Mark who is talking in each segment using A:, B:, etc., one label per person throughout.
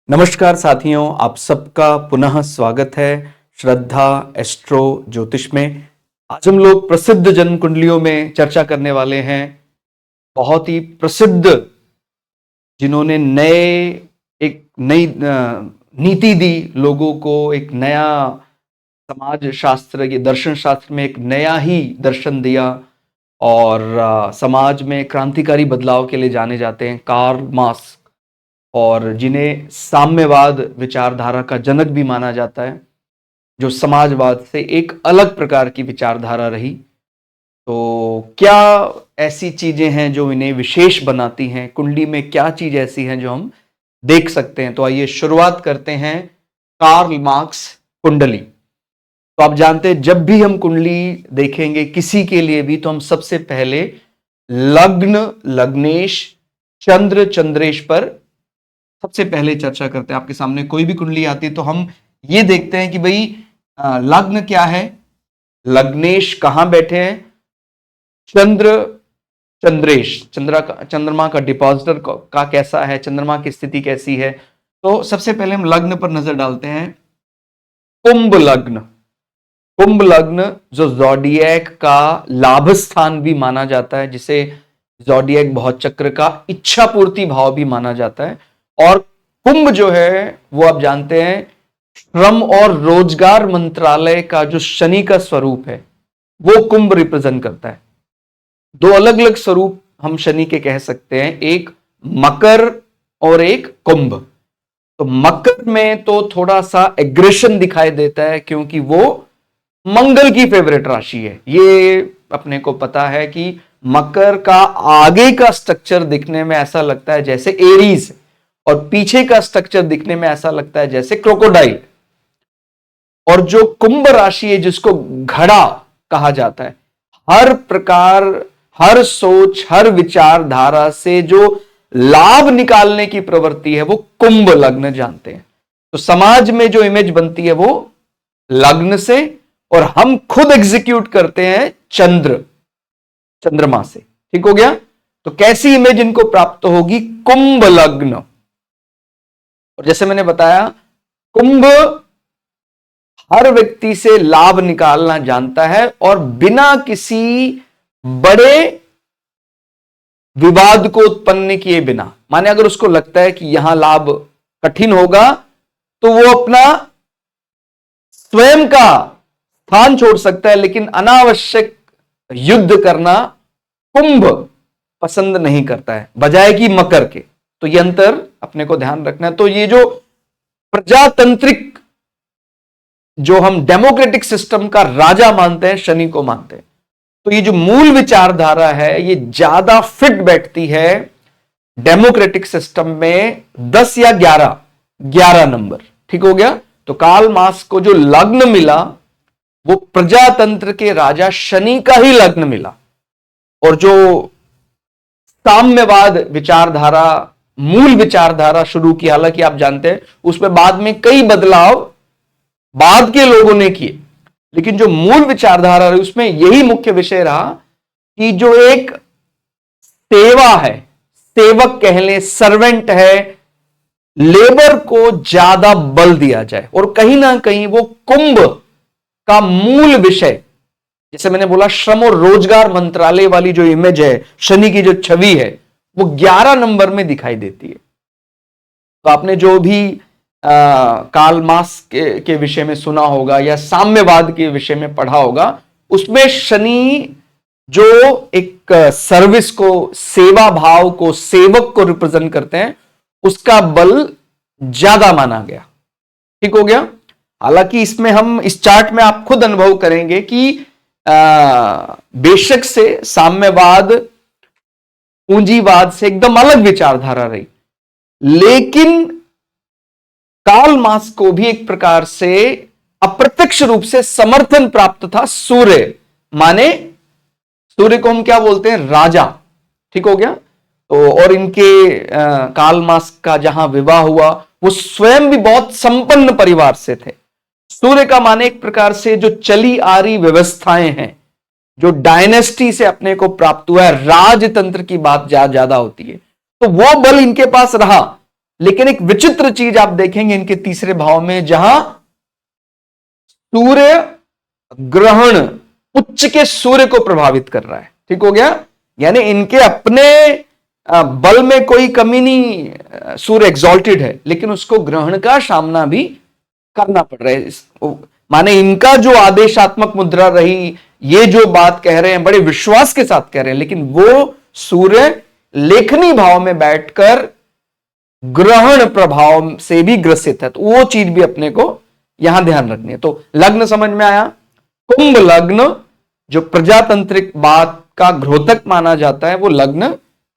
A: नमस्कार साथियों, आप सबका पुनः स्वागत है श्रद्धा एस्ट्रो ज्योतिष में। आज हम लोग प्रसिद्ध जन्म कुंडलियों में चर्चा करने वाले हैं। बहुत ही प्रसिद्ध, जिन्होंने एक नई नीति दी लोगों को, एक नया समाज शास्त्र, ये दर्शन शास्त्र में एक नया ही दर्शन दिया और समाज में क्रांतिकारी बदलाव के लिए जाने जाते हैं, कार्ल मार्क्स, और जिन्हें साम्यवाद विचारधारा का जनक भी माना जाता है, जो समाजवाद से एक अलग प्रकार की विचारधारा रही। तो क्या ऐसी चीजें हैं जो इन्हें विशेष बनाती हैं? कुंडली में क्या चीज ऐसी है जो हम देख सकते हैं? तो आइए शुरुआत करते हैं कार्ल मार्क्स कुंडली। तो आप जानते हैं, जब भी हम कुंडली देखेंगे किसी के लिए भी, तो हम सबसे पहले लग्न, लग्नेश, चंद्र, चंद्रेश पर सबसे पहले चर्चा करते हैं। आपके सामने कोई भी कुंडली आती है तो हम ये देखते हैं कि भाई लग्न क्या है, लग्नेश कहां बैठे हैं, चंद्र, चंद्रेश, चंद्रमा का डिपॉजिटर का कैसा है, चंद्रमा की स्थिति कैसी है। तो सबसे पहले हम लग्न पर नजर डालते हैं। कुंभ लग्न, कुंभ लग्न जो ज़ोडिएक का लाभ स्थान भी माना जाता है, जिसे ज़ोडिएक भाव चक्र का इच्छा पूर्ति भाव भी माना जाता है। और कुंभ जो है वो आप जानते हैं श्रम और रोजगार मंत्रालय का जो शनि का स्वरूप है वो कुंभ रिप्रेजेंट करता है। दो अलग अलग स्वरूप हम शनि के कह सकते हैं, एक मकर और एक कुंभ। तो मकर में तो थोड़ा सा एग्रेशन दिखाई देता है, क्योंकि वो मंगल की फेवरेट राशि है। ये अपने को पता है कि मकर का आगे का स्ट्रक्चर दिखने में ऐसा लगता है जैसे एरीज, और पीछे का स्ट्रक्चर दिखने में ऐसा लगता है जैसे क्रोकोडाइल। और जो कुंभ राशि है, जिसको घड़ा कहा जाता है, हर प्रकार, हर सोच, हर विचारधारा से जो लाभ निकालने की प्रवृत्ति है वो कुंभ लग्न जानते हैं। तो समाज में जो इमेज बनती है वो लग्न से, और हम खुद एग्जीक्यूट करते हैं चंद्रमा से। ठीक हो गया? तो कैसी इमेज इनको प्राप्त होगी? कुंभ लग्न। और जैसे मैंने बताया, कुंभ हर व्यक्ति से लाभ निकालना जानता है, और बिना किसी बड़े विवाद को उत्पन्न किए बिना, माने अगर उसको लगता है कि यहां लाभ कठिन होगा, तो वो अपना स्वयं का स्थान छोड़ सकता है, लेकिन अनावश्यक युद्ध करना कुंभ पसंद नहीं करता है, बजाय कि मकर के। तो ये अंतर अपने को ध्यान रखना है। तो ये जो प्रजातांत्रिक, जो हम डेमोक्रेटिक सिस्टम का राजा मानते हैं, शनि को मानते हैं, तो ये जो मूल विचारधारा है ये ज्यादा फिट बैठती है डेमोक्रेटिक सिस्टम में 10 या 11 नंबर। ठीक हो गया? तो कार्ल मार्क्स को जो लग्न मिला वो प्रजातंत्र के राजा शनि का ही लग्न मिला। और जो साम्यवाद विचारधारा, मूल विचारधारा शुरू की, हालांकि आप जानते हैं उसमें बाद में कई बदलाव बाद के लोगों ने किए, लेकिन जो मूल विचारधारा रही उसमें यही मुख्य विषय रहा कि जो एक सेवा है, सेवक कह लें, सर्वेंट है, लेबर को ज्यादा बल दिया जाए। और कहीं ना कहीं वो कुंभ का मूल विषय, जैसे मैंने बोला, श्रम और रोजगार मंत्रालय वाली जो इमेज है, शनि की जो छवि है, वो 11 नंबर में दिखाई देती है। तो आपने जो भी कार्ल मार्क्स के विषय में सुना होगा या साम्यवाद के विषय में पढ़ा होगा, उसमें शनि जो एक सर्विस को, सेवा भाव को, सेवक को रिप्रेजेंट करते हैं, उसका बल ज्यादा माना गया। ठीक हो गया? हालांकि इसमें हम, इस चार्ट में आप खुद अनुभव करेंगे कि बेशक से साम्यवाद पूंजीवाद से एकदम अलग विचारधारा रही, लेकिन कार्ल मार्क्स को भी एक प्रकार से अप्रत्यक्ष रूप से समर्थन प्राप्त था सूर्य, माने सूर्य को हम क्या बोलते हैं? राजा। ठीक हो गया? तो और इनके कार्ल मार्क्स का जहां विवाह हुआ, वो स्वयं भी बहुत संपन्न परिवार से थे। सूर्य का माने एक प्रकार से जो चली आ रही व्यवस्थाएं हैं, जो डायनेस्टी से अपने को प्राप्त हुआ है, राजतंत्र की बात ज्यादा होती है, तो वो बल इनके पास रहा। लेकिन एक विचित्र चीज आप देखेंगे इनके तीसरे भाव में, जहां सूर्य ग्रहण उच्च के सूर्य को प्रभावित कर रहा है। ठीक हो गया, यानी इनके अपने बल में कोई कमी नहीं, सूर्य एग्जॉल्टेड है, लेकिन उसको ग्रहण का सामना भी करना पड़ रहा है। माने इनका जो आदेशात्मक मुद्रा रही, ये जो बात कह रहे हैं बड़े विश्वास के साथ कह रहे हैं, लेकिन वो सूर्य लेखनी भाव में बैठकर ग्रहण प्रभाव से भी ग्रसित है, तो वो चीज भी अपने को यहां ध्यान रखनी है। तो लग्न समझ में आया। कुंभ लग्न जो प्रजातांत्रिक बात का घ्रोतक माना जाता है, वो लग्न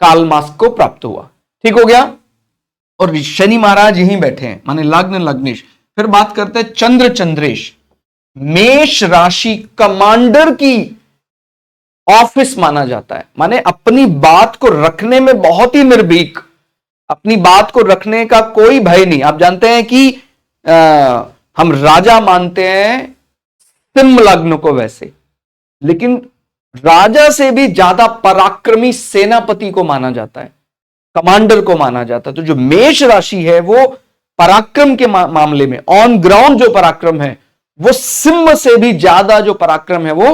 A: काल मास को प्राप्त हुआ। ठीक हो गया, और शनि महाराज यहीं बैठे हैं, माने लग्न लग्नेश। फिर बात करते हैं चंद्र चंद्रेश। मेष राशि कमांडर की ऑफिस माना जाता है, माने अपनी बात को रखने में बहुत ही निर्भीक, अपनी बात को रखने का कोई भय नहीं। आप जानते हैं कि हम राजा मानते हैं सिंह लग्न को वैसे, लेकिन राजा से भी ज्यादा पराक्रमी सेनापति को माना जाता है, कमांडर को माना जाता है। तो जो मेष राशि है वो पराक्रम के मामले में ऑन ग्राउंड जो पराक्रम है, वो सिंह से भी ज्यादा जो पराक्रम है वो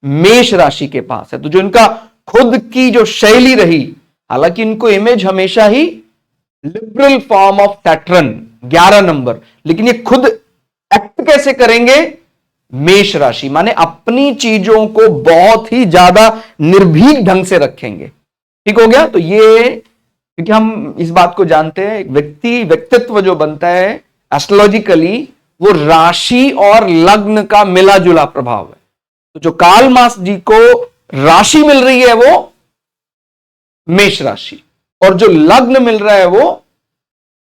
A: मेष राशि के पास है। तो जो इनका खुद की जो शैली रही, हालांकि इनको इमेज हमेशा ही liberal form of Saturn 11 number, लेकिन ये खुद एक्ट कैसे करेंगे, मेष राशि, माने अपनी चीजों को बहुत ही ज्यादा निर्भीक ढंग से रखेंगे। ठीक हो गया, तो ये क्योंकि हम इस बात को जानते हैं, व्यक्तित्व जो बनता है एस्ट्रोलॉजिकली, वो राशि और लग्न का मिला जुला प्रभाव है। तो जो काल मास जी को राशि मिल रही है वो मेष राशि, और जो लग्न मिल रहा है वो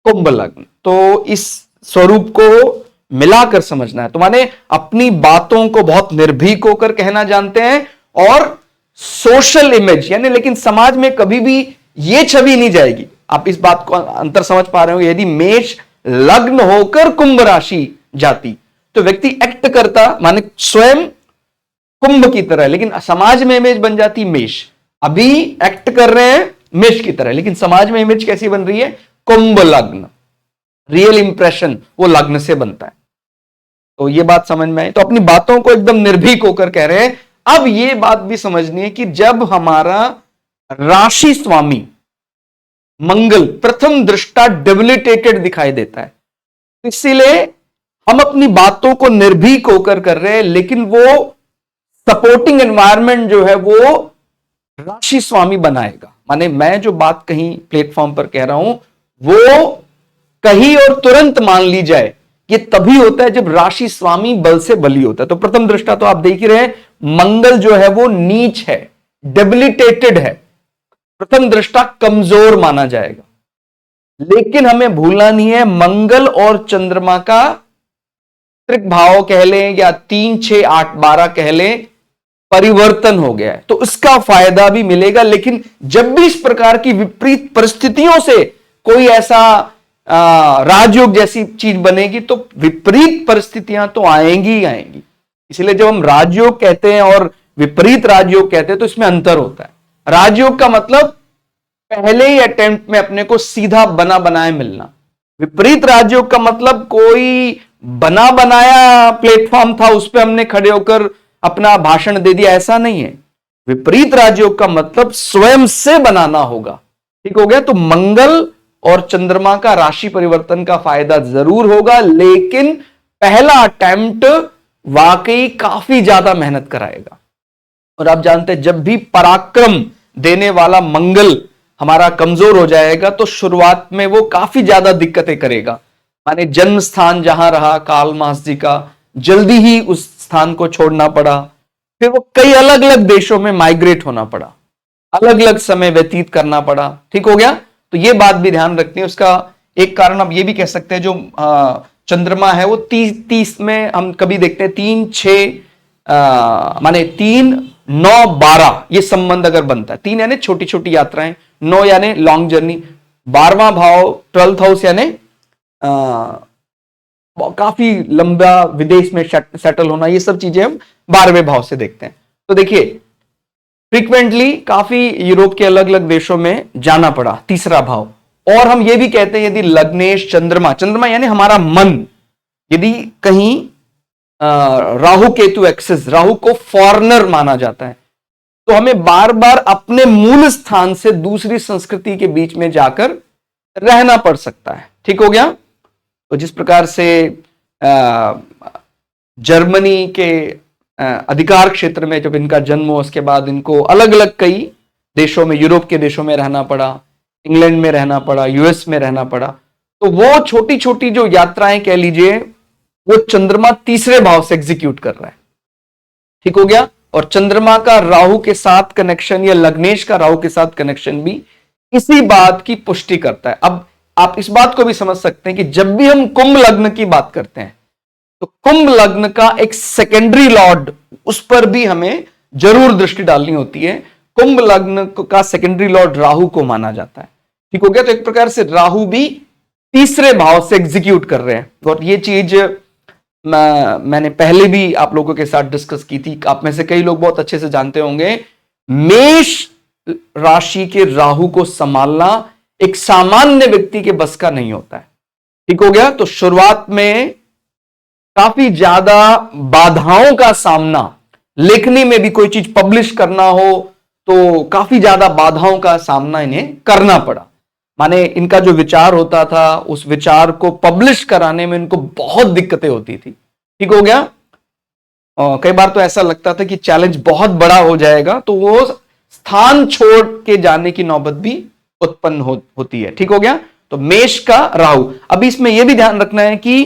A: कुंभ लग्न। तो इस स्वरूप को मिलाकर समझना है। तो माने अपनी बातों को बहुत निर्भीक होकर कहना जानते हैं, और सोशल इमेज यानी, लेकिन समाज में कभी भी ये छवि नहीं जाएगी। आप इस बात को अंतर समझ पा रहे हो, यदि मेष लग्न होकर कुंभ राशि जाती तो व्यक्ति एक्ट करता, माने स्वयं कुंभ की तरह, लेकिन समाज में इमेज बन जाती मेष। अभी एक्ट कर रहे हैं मेष की तरह, लेकिन समाज में इमेज कैसी बन रही है, कुंभ लग्न। रियल इंप्रेशन वो लग्न से बनता है। तो ये बात समझ में आई। तो अपनी बातों को एकदम निर्भीक होकर कह रहे हैं। अब ये बात भी समझनी है कि जब हमारा राशि स्वामी मंगल प्रथम दृष्टा डेबिलिटेटेड दिखाई देता है, इसीलिए हम अपनी बातों को निर्भीक होकर कर रहे हैं, लेकिन वो सपोर्टिंग एनवायरनमेंट जो है वो राशि स्वामी बनाएगा। माने मैं जो बात कहीं प्लेटफॉर्म पर कह रहा हूं वो कहीं और तुरंत मान ली जाए, ये तभी होता है जब राशि स्वामी बल से बली होता है। तो प्रथम दृष्टा तो आप देख ही रहे हैं, मंगल जो है वो नीच है, डेबिलिटेटेड है, प्रथम दृष्टा कमजोर माना जाएगा। लेकिन हमें भूलना नहीं है, मंगल और चंद्रमा का त्रिक भाव कह लें या 3, 6, 8, 12 कह लें, परिवर्तन हो गया है, तो उसका फायदा भी मिलेगा। लेकिन जब भी इस प्रकार की विपरीत परिस्थितियों से कोई ऐसा राजयोग जैसी चीज बनेगी, तो विपरीत परिस्थितियां तो आएंगी ही आएंगी। इसलिए जब हम राजयोग कहते हैं और विपरीत राजयोग कहते हैं तो इसमें अंतर होता है। राजयोग का मतलब पहले ही अटेम्प्ट में अपने को सीधा बना बनाए मिलना। विपरीत राजयोग का मतलब कोई बना बनाया प्लेटफॉर्म था, उस पर हमने खड़े होकर अपना भाषण दे दिया, ऐसा नहीं है। विपरीत राजयोग का मतलब स्वयं से बनाना होगा। ठीक हो गया, तो मंगल और चंद्रमा का राशि परिवर्तन का फायदा जरूर होगा, लेकिन पहला अटेम्प्ट वाकई काफी ज्यादा मेहनत कराएगा। और आप जानते हैं जब भी पराक्रम देने वाला मंगल हमारा कमजोर हो जाएगा तो शुरुआत में वो काफी ज्यादा दिक्कतें करेगा। माने जन्म स्थान जहां रहा काल मास जी का, जल्दी ही उस स्थान को छोड़ना पड़ा, फिर वो कई अलग अलग देशों में माइग्रेट होना पड़ा, अलग अलग समय व्यतीत करना पड़ा। ठीक हो गया, तो ये बात भी ध्यान रखनी है। उसका एक कारण आप ये भी कह सकते हैं, जो चंद्रमा है वो 30 में हम कभी देखते हैं 3, 6 माने 3, 9, 12 ये संबंध अगर बनता है। 3 यानी छोटी छोटी यात्राएं, 9 यानी लॉन्ग जर्नी, 12वां भाव 12th हाउस यानी काफी लंबा विदेश में सेटल होना, ये सब चीजें हम 12वें भाव से देखते हैं। तो देखिए फ्रीक्वेंटली काफी यूरोप के अलग अलग देशों में जाना पड़ा, तीसरा भाव, और हम ये भी कहते हैं यदि लग्नेश चंद्रमा, चंद्रमा यानी हमारा मन, यदि कहीं राहु केतु एक्सिस, राहु को फॉरेनर माना जाता है, तो हमें बार बार अपने मूल स्थान से दूसरी संस्कृति के बीच में जाकर रहना पड़ सकता है। ठीक हो गया। तो जिस प्रकार से जर्मनी के अधिकार क्षेत्र में जब इनका जन्म हुआ, उसके बाद इनको अलग अलग कई देशों में, यूरोप के देशों में रहना पड़ा, इंग्लैंड में रहना पड़ा, यूएस में रहना पड़ा, तो वो छोटी छोटी जो यात्राएं कह लीजिए, वो चंद्रमा तीसरे भाव से एग्जीक्यूट कर रहा है। ठीक हो गया। और चंद्रमा का राहु के साथ कनेक्शन या लग्नेश का राहु के साथ कनेक्शन भी इसी बात की पुष्टि करता है। अब आप इस बात को भी समझ सकते हैं कि जब भी हम कुंभ लग्न की बात करते हैं, तो कुंभ लग्न का एक सेकेंडरी लॉर्ड, उस पर भी हमें जरूर दृष्टि डालनी होती है। कुंभ लग्न का सेकेंडरी लॉर्ड राहु को माना जाता है। ठीक हो गया। तो एक प्रकार से राहु भी तीसरे भाव से एग्जीक्यूट कर रहे हैं, और ये चीज मैंने पहले भी आप लोगों के साथ डिस्कस की थी। आप में से कई लोग बहुत अच्छे से जानते होंगे, मेष राशि के राहु को संभालना एक सामान्य व्यक्ति के बस का नहीं होता है। ठीक हो गया। तो शुरुआत में काफी ज्यादा बाधाओं का सामना, लेखनी में भी कोई चीज पब्लिश करना हो तो काफी ज्यादा बाधाओं का सामना इन्हें करना पड़ा। माने इनका जो विचार होता था, उस विचार को पब्लिश कराने में इनको बहुत दिक्कतें होती थी। ठीक हो गया। कई बार तो ऐसा लगता था कि चैलेंज बहुत बड़ा हो जाएगा, तो वो स्थान छोड़ के जाने की नौबत भी उत्पन्न होती है। ठीक हो गया। तो मेष का राहु, अभी इसमें यह भी ध्यान रखना है कि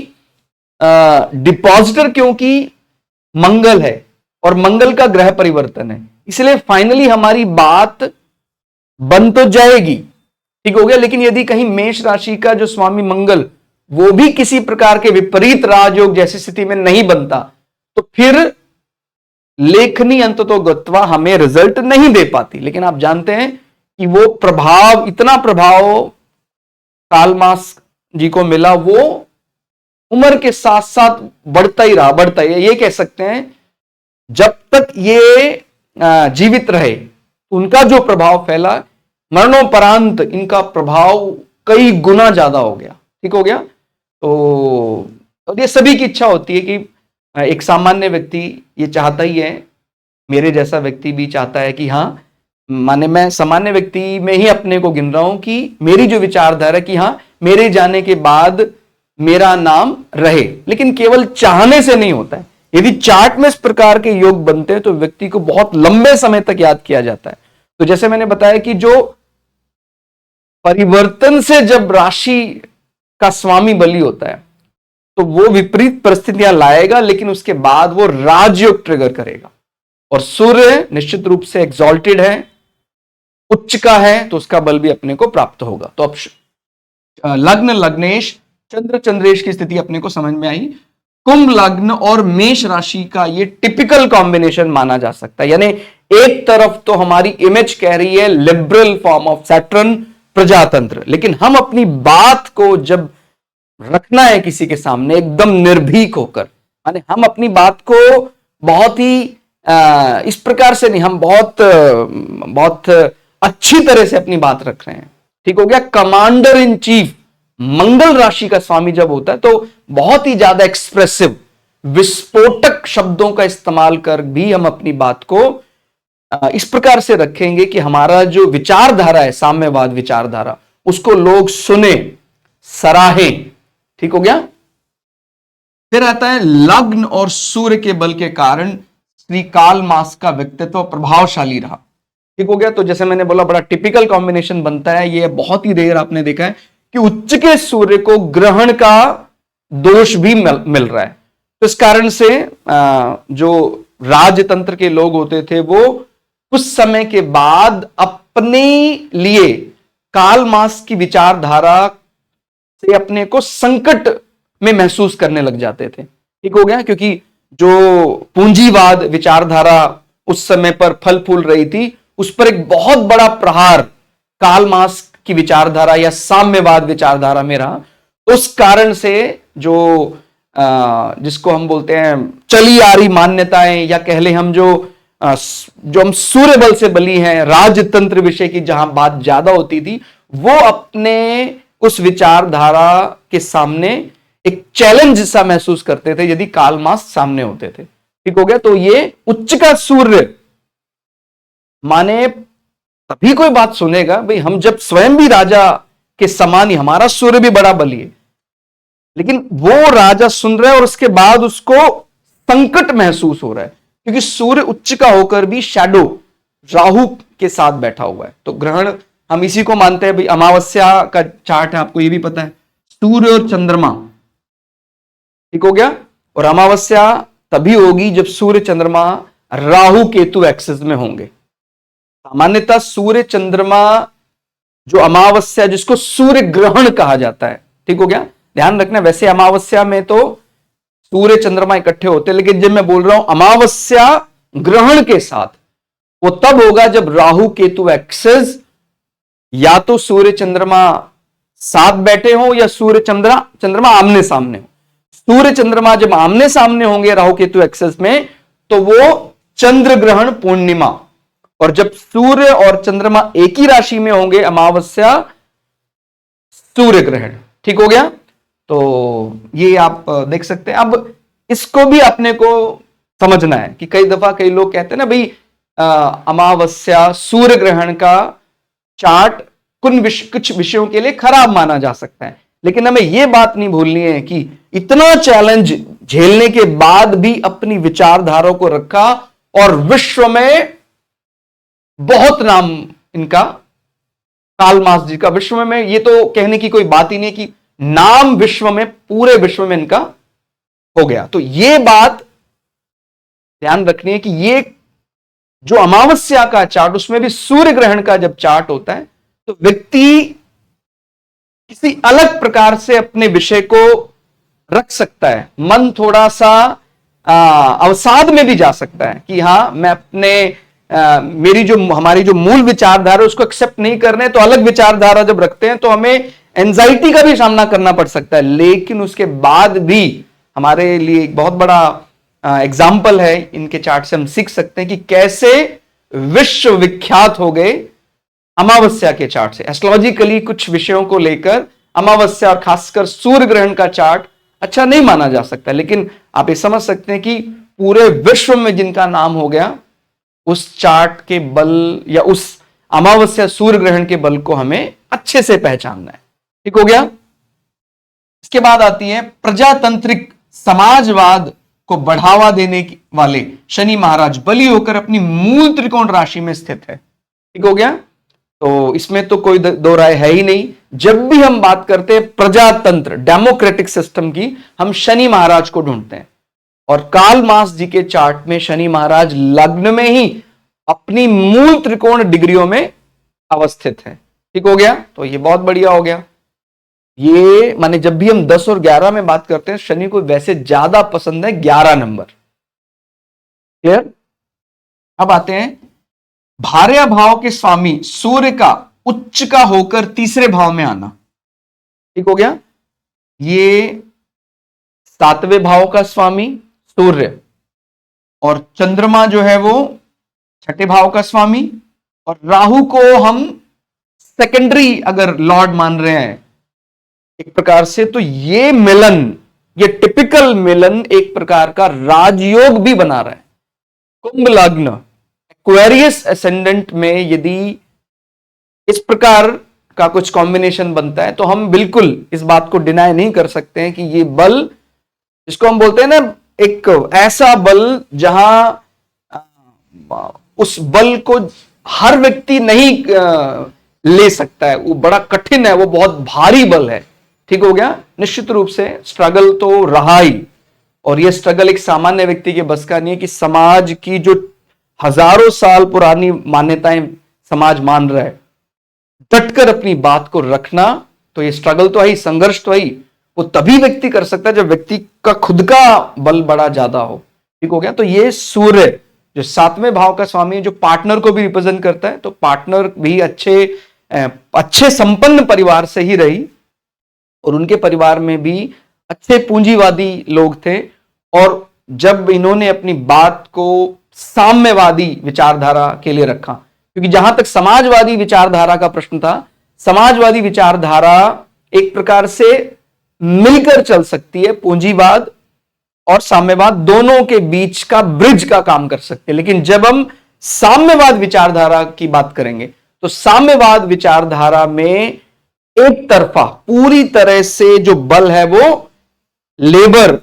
A: डिपॉजिटर क्योंकि मंगल है और मंगल का ग्रह परिवर्तन है, इसलिए फाइनली हमारी बात बन तो जाएगी। ठीक हो गया। लेकिन यदि कहीं मेष राशि का जो स्वामी मंगल, वो भी किसी प्रकार के विपरीत राजयोग जैसी स्थिति में नहीं बनता, तो फिर लेखनी अंततो गत्वा हमें रिजल्ट नहीं दे पाती। लेकिन आप जानते हैं कि वो प्रभाव, इतना प्रभाव कालमास जी को मिला, वो उम्र के साथ साथ बढ़ता ही रहा, बढ़ता ही। ये कह सकते हैं जब तक ये जीवित रहे, उनका जो प्रभाव फैला, मरणोपरांत इनका प्रभाव कई गुना ज्यादा हो गया। ठीक हो गया। तो ये सभी की इच्छा होती है कि एक सामान्य व्यक्ति ये चाहता ही है, मेरे जैसा व्यक्ति भी चाहता है कि हाँ, माने मैं सामान्य व्यक्ति में ही अपने को गिन रहा हूं कि मेरी जो विचारधारा कि हाँ, मेरे जाने के बाद मेरा नाम रहे। लेकिन केवल चाहने से नहीं होता है। यदि चार्ट में इस प्रकार के योग बनते हैं तो व्यक्ति को बहुत लंबे समय तक याद किया जाता है। तो जैसे मैंने बताया कि जो परिवर्तन से जब राशि का स्वामी बली होता है, तो वो विपरीत परिस्थितियां लाएगा, लेकिन उसके बाद वो राजयोग ट्रिगर करेगा। और सूर्य निश्चित रूप से एग्जॉल्टेड है, उच्च का है, तो उसका बल भी अपने को प्राप्त होगा। तो अब लग्न लग्नेश चंद्र चंद्रेश की स्थिति अपने को समझ में आई। कुंभ लग्न और मेष राशि का ये टिपिकल कॉम्बिनेशन माना जा सकता है। यानी एक तरफ तो हमारी इमेज कह रही है लिबरल फॉर्म ऑफ सैटर्न, प्रजातंत्र, लेकिन हम अपनी बात को जब रखना है किसी के सामने एकदम निर्भीक होकर, माने हम अपनी बात को बहुत ही इस प्रकार से नहीं, हम बहुत अच्छी तरह से अपनी बात रख रहे हैं। ठीक हो गया। कमांडर इन चीफ मंगल राशि का स्वामी जब होता है, तो बहुत ही ज्यादा एक्सप्रेसिव, विस्फोटक शब्दों का इस्तेमाल कर भी हम अपनी बात को इस प्रकार से रखेंगे कि हमारा जो विचारधारा है, साम्यवाद विचारधारा, उसको लोग सुने, सराहें। ठीक हो गया। फिर आता है लग्न और सूर्य के बल के कारण श्री काल मास का व्यक्तित्व प्रभावशाली रहा। ठीक हो गया। तो जैसे मैंने बोला, बड़ा टिपिकल कॉम्बिनेशन बनता है। ये बहुत ही देर आपने देखा है कि उच्च के सूर्य को ग्रहण का दोष भी मिल रहा है। तो इस कारण से जो राजतंत्र के लोग होते थे, वो कुछ समय के बाद अपने लिए काल मास की विचारधारा से अपने को संकट में महसूस करने लग जाते थे। ठीक हो गया। क्योंकि जो पूंजीवाद विचारधारा उस समय पर फल फूल रही थी, उस पर एक बहुत बड़ा प्रहार काल मास की विचारधारा या साम्यवाद विचारधारा में रहा। उस कारण से जो जिसको हम बोलते हैं चली आ रही मान्यताएं, या कह ले हम जो हम सूर्य बल से बली हैं, राजतंत्र विषय की जहां बात ज्यादा होती थी, वो अपने उस विचारधारा के सामने एक चैलेंज सा महसूस करते थे यदि कार्ल मार्क्स सामने होते थे। ठीक हो गया। तो ये उच्च का सूर्य माने तभी कोई बात सुनेगा भाई, हम जब स्वयं भी राजा के समान ही, हमारा सूर्य भी बड़ा बली है, लेकिन वो राजा सुन रहा है और उसके बाद उसको संकट महसूस हो रहा है क्योंकि सूर्य उच्च का होकर भी शैडो राहु के साथ बैठा हुआ है। तो ग्रहण हम इसी को मानते हैं भाई, अमावस्या का चार्ट है, आपको ये भी पता है, सूर्य और चंद्रमा। ठीक हो गया। और अमावस्या तभी होगी जब सूर्य चंद्रमा राहु केतु एक्सिस में होंगे। सामान्यतः सूर्य चंद्रमा जो अमावस्या, जिसको सूर्य ग्रहण कहा जाता है, ठीक हो गया, ध्यान रखना। वैसे अमावस्या में तो सूर्य चंद्रमा इकट्ठे होते हैं, लेकिन जब मैं बोल रहा हूं अमावस्या ग्रहण के साथ, वो तब होगा जब राहु केतु एक्सिस या तो सूर्य चंद्रमा साथ बैठे हो या सूर्य चंद्रमा आमने सामने हो। सूर्य चंद्रमा जब आमने सामने होंगे राहु केतु एक्सिस में, तो वो चंद्र ग्रहण पूर्णिमा, और जब सूर्य और चंद्रमा एक ही राशि में होंगे अमावस्या सूर्य ग्रहण। ठीक हो गया। तो ये आप देख सकते हैं। अब इसको भी अपने को समझना है कि कई दफा कई लोग कहते हैं ना भाई, अमावस्या सूर्य ग्रहण का चार्ट कुछ विषयों के लिए खराब माना जा सकता है, लेकिन हमें यह बात नहीं भूलनी है कि इतना चैलेंज झेलने के बाद भी अपनी विचारधारा को रखा और विश्व में बहुत नाम इनका, कार्ल मार्क्स जी का विश्व में, ये तो कहने की कोई बात ही नहीं कि नाम विश्व में, पूरे विश्व में इनका हो गया। तो ये बात ध्यान रखनी है कि ये जो अमावस्या का चार्ट, उसमें भी सूर्य ग्रहण का जब चार्ट होता है तो व्यक्ति किसी अलग प्रकार से अपने विषय को रख सकता है, मन थोड़ा सा अवसाद में भी जा सकता है कि हाँ, मैं अपने हमारी जो मूल विचारधारा है उसको एक्सेप्ट नहीं कर रहे हैं, तो अलग विचारधारा जब रखते हैं तो हमें एंजाइटी का भी सामना करना पड़ सकता है। लेकिन उसके बाद भी हमारे लिए एक बहुत बड़ा एग्जाम्पल है, इनके चार्ट से हम सीख सकते हैं कि कैसे विश्व विख्यात हो गए अमावस्या के चार्ट से। एस्ट्रोलॉजिकली कुछ विषयों को लेकर अमावस्या और खासकर सूर्य ग्रहण का चार्ट अच्छा नहीं माना जा सकता, लेकिन आप ये समझ सकते हैं कि पूरे विश्व में जिनका नाम हो गया, उस चार्ट के बल या उस अमावस्या सूर्य ग्रहण के बल को हमें अच्छे से पहचानना है। ठीक हो गया। इसके बाद आती है प्रजातांत्रिक समाजवाद को बढ़ावा देने वाले शनि महाराज बली होकर अपनी मूल त्रिकोण राशि में स्थित है। ठीक हो गया। तो इसमें तो कोई दो राय है ही नहीं। जब भी हम बात करते हैं प्रजातंत्र, डेमोक्रेटिक सिस्टम की, हम शनि महाराज को ढूंढते हैं, और कार्ल मार्क्स जी के चार्ट में शनि महाराज लग्न में ही अपनी मूल त्रिकोण डिग्रियों में अवस्थित है। ठीक हो गया। तो ये बहुत बढ़िया हो गया। ये माने जब भी हम 10 और 11 में बात करते हैं, शनि को वैसे ज्यादा पसंद है 11 नंबर। क्लियर। अब आते हैं भार्या भाव के स्वामी सूर्य का उच्च का होकर तीसरे भाव में आना। ठीक हो गया। ये 7वें भाव का स्वामी सूर्य, और चंद्रमा जो है वो 6ठे भाव का स्वामी, और राहु को हम सेकेंडरी अगर लॉर्ड मान रहे हैं एक प्रकार से, तो ये मिलन, ये टिपिकल मिलन एक प्रकार का राजयोग भी बना रहा है। कुंभ लग्न एक्वेरियस एसेंडेंट में यदि इस प्रकार का कुछ कॉम्बिनेशन बनता है, तो हम बिल्कुल इस बात को डिनाई नहीं कर सकते हैं कि ये बल, जिसको हम बोलते हैं ना, एक ऐसा बल जहां उस बल को हर व्यक्ति नहीं ले सकता है, वो बड़ा कठिन है, वो बहुत भारी बल है। ठीक हो गया। निश्चित रूप से स्ट्रगल तो रहा ही, और यह स्ट्रगल एक सामान्य व्यक्ति के बस का नहीं है कि समाज की जो हजारों साल पुरानी मान्यताएं समाज मान रहा है, डटकर अपनी बात को रखना, तो ये स्ट्रगल तो है, संघर्ष तो है, वो तभी व्यक्ति कर सकता है जब व्यक्ति का खुद का बल बड़ा ज्यादा हो। ठीक हो गया। तो ये सूर्य जो 7वें भाव का स्वामी, जो पार्टनर को भी रिप्रेजेंट करता है, तो पार्टनर भी अच्छे संपन्न परिवार से ही रही, और उनके परिवार में भी अच्छे पूंजीवादी लोग थे, और जब इन्होंने अपनी बात को साम्यवादी विचारधारा के लिए रखा, क्योंकि जहां तक समाजवादी विचारधारा का प्रश्न था, समाजवादी विचारधारा एक प्रकार से मिलकर चल सकती है, पूंजीवाद और साम्यवाद दोनों के बीच का ब्रिज का काम कर सकते हैं। लेकिन जब हम साम्यवाद विचारधारा की बात करेंगे तो साम्यवाद विचारधारा में एक तरफा पूरी तरह से जो बल है वो लेबर,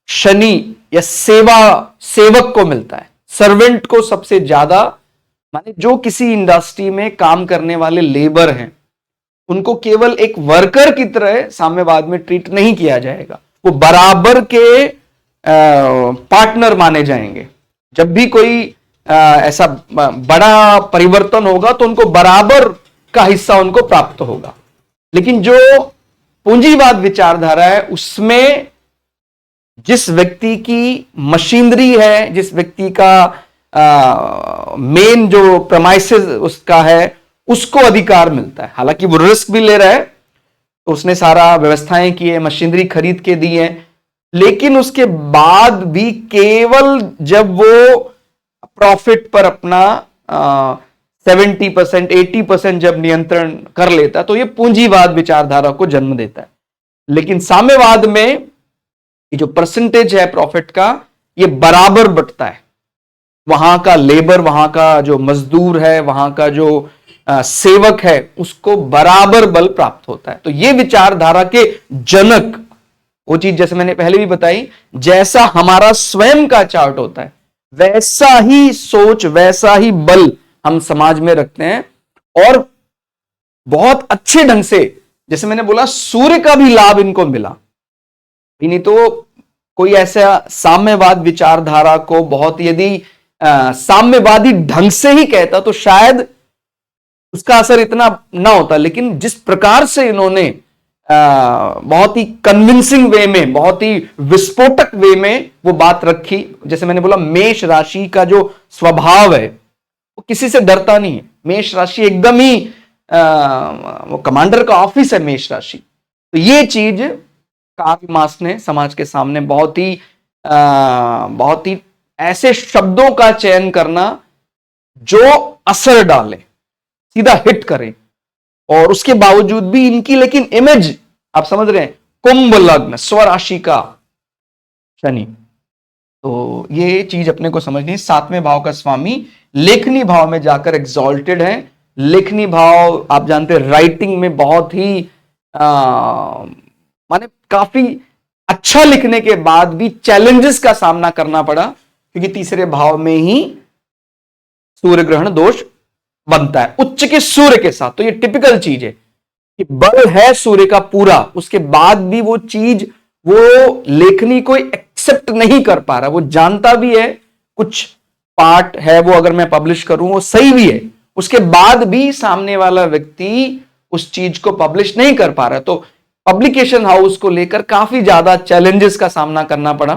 A: शनि या सेवक को मिलता है। सर्वेंट को सबसे ज्यादा, माने जो किसी इंडस्ट्री में काम करने वाले लेबर हैं उनको केवल एक वर्कर की तरह साम्यवाद में ट्रीट नहीं किया जाएगा, वो बराबर के पार्टनर माने जाएंगे। जब भी कोई ऐसा बड़ा परिवर्तन होगा तो उनको बराबर का हिस्सा उनको प्राप्त होगा। लेकिन जो पूंजीवाद विचारधारा है उसमें जिस व्यक्ति की मशीनरी है, जिस व्यक्ति का मेन जो प्रमाइसेस उसका है, उसको अधिकार मिलता है। हालांकि वो रिस्क भी ले रहा है, तो उसने सारा व्यवस्थाएं की है, मशीनरी खरीद के दी है, लेकिन उसके बाद भी केवल जब वो प्रॉफिट पर अपना 70%, 80% जब नियंत्रण कर लेता है तो ये पूंजीवाद विचारधारा को जन्म देता है। लेकिन साम्यवाद में ये जो परसेंटेज है प्रॉफिट का, ये बराबर बंटता है। वहां का लेबर, वहां का जो मजदूर है, वहां का जो सेवक है, उसको बराबर बल प्राप्त होता है। तो ये विचारधारा के जनक, वो चीज जैसे मैंने पहले भी बताई, जैसा हमारा स्वयं का चार्ट होता है वैसा ही सोच, वैसा ही बल हम समाज में रखते हैं। और बहुत अच्छे ढंग से, जैसे मैंने बोला, सूर्य का भी लाभ इनको मिला। नहीं तो कोई ऐसा साम्यवाद विचारधारा को बहुत यदि साम्यवादी ढंग से ही कहता तो शायद उसका असर इतना ना होता। लेकिन जिस प्रकार से इन्होंने बहुत ही कन्विंसिंग वे में, बहुत ही विस्फोटक वे में वो बात रखी, जैसे मैंने बोला मेष राशि का जो स्वभाव है वो किसी से डरता नहीं है। मेष राशि एकदम ही वो कमांडर का ऑफिस है मेष राशि। तो ये चीज कार्ल मार्क्स ने समाज के सामने बहुत ही ऐसे शब्दों का चयन करना जो असर डाले, सीधा हिट करें, और उसके बावजूद भी इनकी लेकिन इमेज आप समझ रहे हैं, कुंभ लग्न, स्वराशि का शनि। तो ये चीज अपने को समझनी। 7वें भाव का स्वामी लेखनी भाव में जाकर एग्जॉल्टेड है। लेखनी भाव आप जानते हैं राइटिंग में बहुत ही माने काफी अच्छा लिखने के बाद भी चैलेंजेस का सामना करना पड़ा, क्योंकि तीसरे भाव में ही सूर्य ग्रहण दोष बनता है उच्च के सूर्य के साथ। तो ये टिपिकल चीज है कि बल है सूर्य का पूरा, उसके बाद भी वो चीज वो लेखनी को एक्सेप्ट नहीं कर पा रहा। वो जानता भी है कुछ पार्ट है वो अगर मैं पब्लिश करूं वो सही भी है, उसके बाद भी सामने वाला व्यक्ति उस चीज को पब्लिश नहीं कर पा रहा। तो पब्लिकेशन हाउस को लेकर काफी ज्यादा चैलेंजेस का सामना करना पड़ा।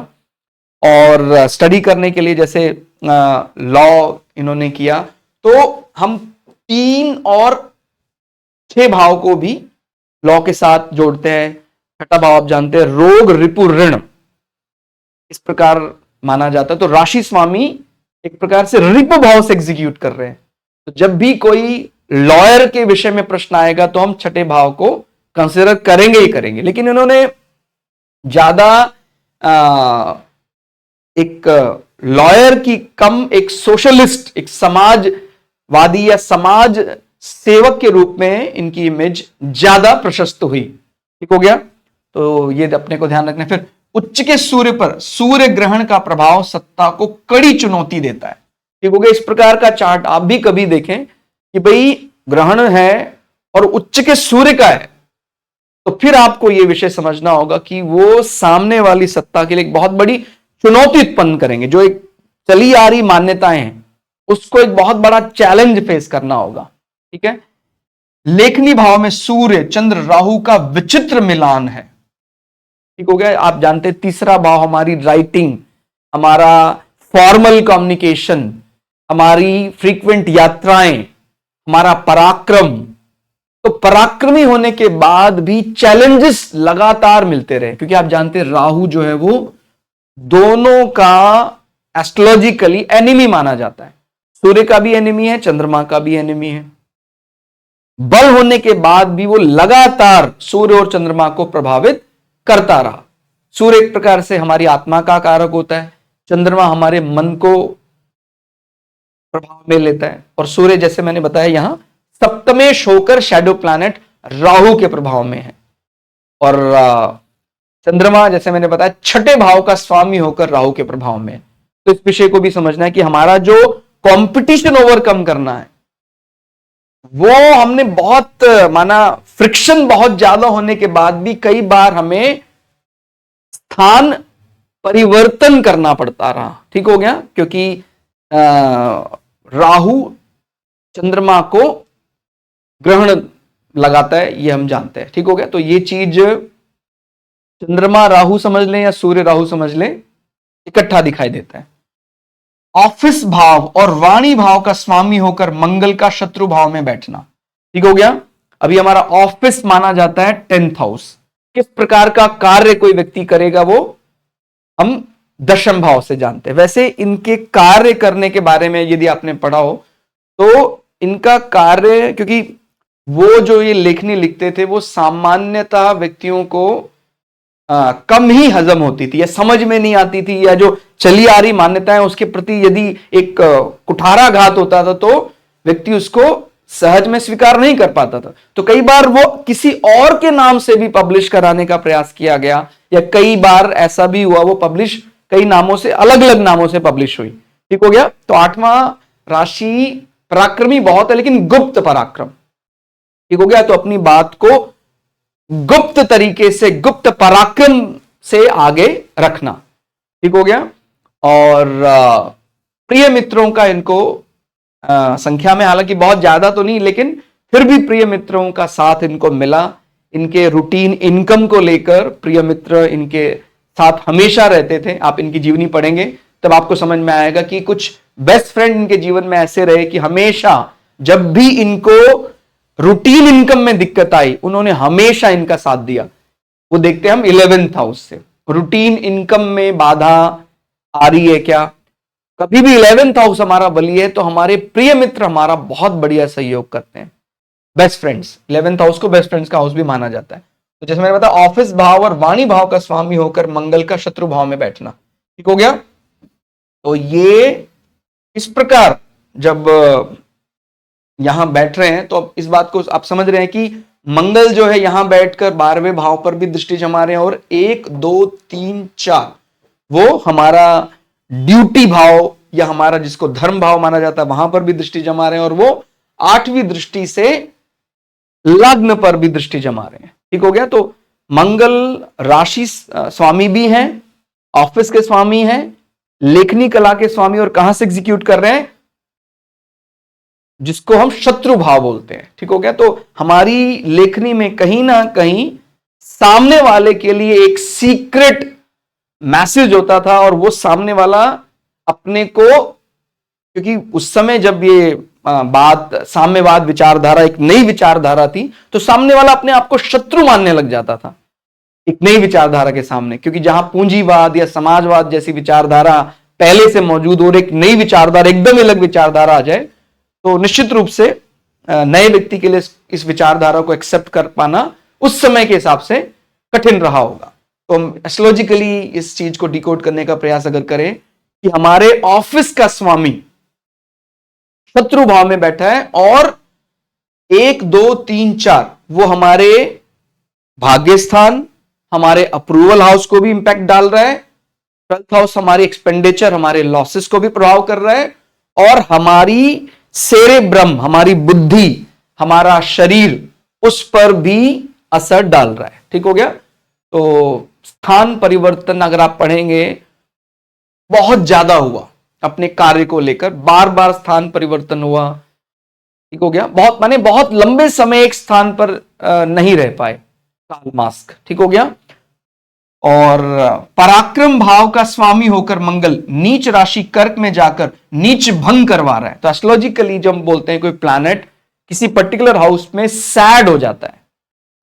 A: और स्टडी करने के लिए जैसे लॉ इन्होंने किया, तो हम 3 और 6 भाव को भी लॉ के साथ जोड़ते हैं। 6ठा भाव आप जानते हैं रोग रिपु ऋण, इस प्रकार माना जाता है। तो राशि स्वामी एक प्रकार से रिपु भाव से एग्जीक्यूट कर रहे हैं। तो जब भी कोई लॉयर के विषय में प्रश्न आएगा तो हम 6ठे भाव को कंसिडर करेंगे ही करेंगे। लेकिन इन्होंने ज्यादा एक लॉयर की कम एक सोशलिस्ट, एक समाजवादी या समाज सेवक के रूप में इनकी इमेज ज्यादा प्रशस्त हुई। ठीक हो गया। तो ये अपने को ध्यान रखना। फिर उच्च के सूर्य पर सूर्य ग्रहण का प्रभाव सत्ता को कड़ी चुनौती देता है। ठीक हो गया। इस प्रकार का चार्ट आप भी कभी देखें कि भाई ग्रहण है और उच्च के सूर्य का है, तो फिर आपको यह विषय समझना होगा कि वो सामने वाली सत्ता के लिए एक बहुत बड़ी चुनौती उत्पन्न करेंगे। जो एक चली आ रही मान्यताएं हैं उसको एक बहुत बड़ा चैलेंज फेस करना होगा। ठीक है। लेखनी भाव में सूर्य चंद्र राहु का विचित्र मिलान है। ठीक हो गया। आप जानते हैं तीसरा भाव हमारी राइटिंग, हमारा फॉर्मल कम्युनिकेशन, हमारी फ्रीक्वेंट यात्राएं, हमारा पराक्रम। तो पराक्रमी होने के बाद भी चैलेंजेस लगातार मिलते रहे, क्योंकि आप जानते हैं राहु जो है वो दोनों का एस्ट्रोलॉजिकली एनिमी माना जाता है। सूर्य का भी एनिमी है, चंद्रमा का भी एनिमी है। बल होने के बाद भी वो लगातार सूर्य और चंद्रमा को प्रभावित करता रहा। सूर्य एक प्रकार से हमारी आत्मा का कारक होता है, चंद्रमा हमारे मन को प्रभाव में लेता है, और सूर्य जैसे मैंने बताया यहां सप्तमेश होकर शैडो प्लैनेट राहु के प्रभाव में है, और चंद्रमा जैसे मैंने बताया छठे भाव का स्वामी होकर राहु के प्रभाव में है। तो इस विषय को भी समझना है कि हमारा जो कंपटीशन ओवरकम करना है वो हमने बहुत माना, फ्रिक्शन बहुत ज्यादा होने के बाद भी कई बार हमें स्थान परिवर्तन करना पड़ता रहा। ठीक हो गया, क्योंकि राहु चंद्रमा को ग्रहण लगाता है, ये हम जानते हैं। ठीक हो गया, तो ये चीज चंद्रमा राहु समझ लें या सूर्य राहु समझ लें, इकट्ठा दिखाई देता है। ऑफिस भाव और वाणी भाव का स्वामी होकर मंगल का शत्रु भाव में बैठना। ठीक हो गया, अभी हमारा ऑफिस माना जाता है 10th हाउस। किस प्रकार का कार्य कोई व्यक्ति करेगा वो हम दशम भाव से जानते हैं। वैसे इनके कार्य करने के बारे में यदि आपने पढ़ा हो तो इनका कार्य, क्योंकि वो जो ये लेखनी लिखते थे वो सामान्यतः व्यक्तियों को कम ही हजम होती थी या समझ में नहीं आती थी, या जो चली आ रही मान्यताएं उसके प्रति यदि एक कुठाराघात होता था तो व्यक्ति उसको सहज में स्वीकार नहीं कर पाता था। तो कई बार वो किसी और के नाम से भी पब्लिश कराने का प्रयास किया गया, या कई बार ऐसा भी हुआ वो पब्लिश कई नामों से, अलग अलग नामों से पब्लिश हुई। ठीक हो गया, तो 8वां राशि पराक्रमी बहुत है लेकिन गुप्त पराक्रम। ठीक हो गया, तो अपनी बात को गुप्त तरीके से, गुप्त पराक्रम से आगे रखना। ठीक हो गया, और प्रिय मित्रों का इनको संख्या में हालांकि बहुत ज्यादा तो नहीं, लेकिन फिर भी प्रिय मित्रों का साथ इनको मिला। इनके रूटीन इनकम को लेकर प्रिय मित्र इनके साथ हमेशा रहते थे। आप इनकी जीवनी पढ़ेंगे तब आपको समझ में आएगा कि कुछ बेस्ट फ्रेंड इनके जीवन में ऐसे रहे कि हमेशा जब भी इनको रूटीन इनकम में दिक्कत आई उन्होंने हमेशा इनका साथ दिया। वो देखते हैं हम 11th हाउस से, रूटीन इनकम में बाधा आ रही है क्या, कभी भी 11th हाउस हमारा बली है तो हमारे प्रिय मित्र हमारा बहुत बढ़िया सहयोग करते हैं। बेस्ट फ्रेंड्स, 11th हाउस को बेस्ट फ्रेंड्स का हाउस भी माना जाता है। तो जैसे मैंने बताया ऑफिस भाव और वाणी भाव का स्वामी होकर मंगल का शत्रु भाव में बैठना। ठीक हो गया, तो ये इस प्रकार जब यहां बैठ रहे हैं तो अब इस बात को आप समझ रहे हैं कि मंगल जो है यहां बैठकर 12वें भाव पर भी दृष्टि जमा रहे हैं, और 1 2 3 4 वो हमारा ड्यूटी भाव या हमारा जिसको धर्म भाव माना जाता है वहां पर भी दृष्टि जमा रहे हैं, और वो 8वीं दृष्टि से लग्न पर भी दृष्टि जमा रहे हैं। ठीक हो गया, तो मंगल राशि स्वामी भी हैं, ऑफिस के स्वामी हैं, लेखनी कला के स्वामी, और कहां से एग्जीक्यूट कर रहे हैं, जिसको हम शत्रु भाव बोलते हैं। ठीक हो गया, तो हमारी लेखनी में कहीं ना कहीं सामने वाले के लिए एक सीक्रेट मैसेज होता था, और वो सामने वाला अपने को, क्योंकि उस समय जब ये साम्यवाद विचारधारा एक नई विचारधारा थी, तो सामने वाला अपने आप को शत्रु मानने लग जाता था एक नई विचारधारा के सामने। क्योंकि जहां पूंजीवाद या समाजवाद जैसी विचारधारा पहले से मौजूद और एक नई विचारधारा, एकदम अलग विचारधारा आ जाए, तो निश्चित रूप से नए व्यक्ति के लिए इस विचारधारा को एक्सेप्ट कर पाना उस समय के हिसाब से कठिन रहा होगा। तो हम एस्ट्रोलॉजिकली इस चीज को डिकोड करने का प्रयास अगर करें कि हमारे ऑफिस का स्वामी शत्रु भाव में बैठा है, और 1 2 3 4 वो हमारे भाग्य स्थान, हमारे अप्रूवल हाउस को भी इंपैक्ट डाल रहा है, 12th हाउस हमारी एक्सपेंडिचर, हमारे लॉसेस को भी प्रभाव कर रहा है, और हमारी सेरेब्रम, हमारी बुद्धि, हमारा शरीर, उस पर भी असर डाल रहा है। ठीक हो गया, तो स्थान परिवर्तन अगर आप पढ़ेंगे बहुत ज्यादा हुआ अपने कार्य को लेकर, बार बार स्थान परिवर्तन हुआ। ठीक हो गया, बहुत माने बहुत लंबे समय एक स्थान पर नहीं रह पाए, काल मास्क। ठीक हो गया, और पराक्रम भाव का स्वामी होकर मंगल नीच राशि कर्क में जाकर नीच भंग करवा रहा है। तो एस्ट्रोलॉजिकली जब हम बोलते हैं कोई प्लैनेट किसी पर्टिकुलर हाउस में सैड हो जाता है,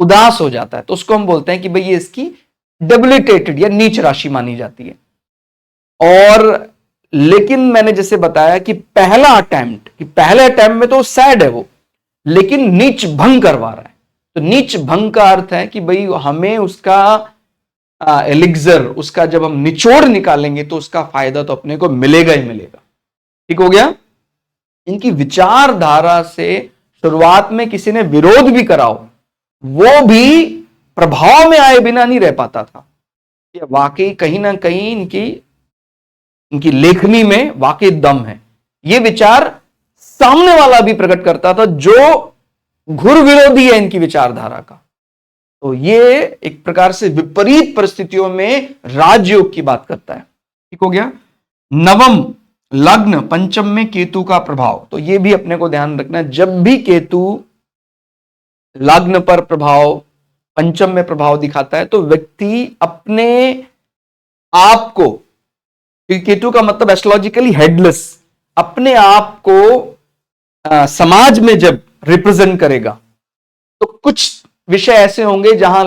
A: उदास हो जाता है, तो उसको हम बोलते हैं कि भाई ये इसकी डेबिलिटेटेड या नीच राशि मानी जाती है। और लेकिन मैंने जैसे बताया कि पहले अटेम्प्ट में तो सैड है वो, लेकिन नीच भंग करवा रहा है। तो नीच भंग का अर्थ है कि भाई हमें उसका एलिक्सर, उसका जब हम निचोड़ निकालेंगे तो उसका फायदा तो अपने को मिलेगा ही मिलेगा। ठीक हो गया। इनकी विचारधारा से शुरुआत में किसी ने विरोध भी कराओ, वो भी प्रभाव में आए बिना नहीं रह पाता था। ये वाकई कहीं ना कहीं इनकी लेखनी में वाकई दम है। ये विचार सामने वाला भी प्रकट करता था जो घुर विरोधी है इनकी विचारधारा का। तो ये एक प्रकार से विपरीत परिस्थितियों में राजयोग की बात करता है। ठीक हो गया। नवम लग्न पंचम में केतु का प्रभाव, तो ये भी अपने को ध्यान रखना है। जब भी केतु लग्न पर प्रभाव, पंचम में प्रभाव दिखाता है तो व्यक्ति अपने आप को, केतु का मतलब एस्ट्रोलॉजिकली हेडलेस, अपने आप को समाज में जब रिप्रेजेंट करेगा तो कुछ विषय ऐसे होंगे जहां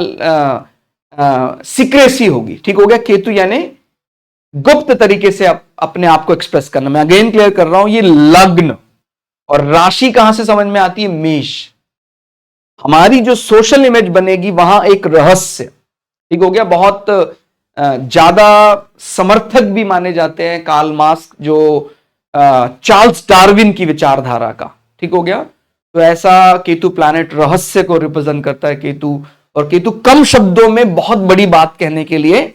A: सीक्रेसी होगी। ठीक हो गया। केतु यानी गुप्त तरीके से अपने आप को एक्सप्रेस करना। मैं अगेन क्लियर कर रहा हूं, ये लग्न और राशि कहां से समझ में आती है? मेष। हमारी जो सोशल इमेज बनेगी वहां एक रहस्य। ठीक हो गया। बहुत ज्यादा समर्थक भी माने जाते हैं कार्ल मार्क्स, जो चार्ल्स डार्विन की विचारधारा का। ठीक हो गया। तो ऐसा केतु प्लैनेट रहस्य को रिप्रेजेंट करता है केतु, और केतु कम शब्दों में बहुत बड़ी बात कहने के लिए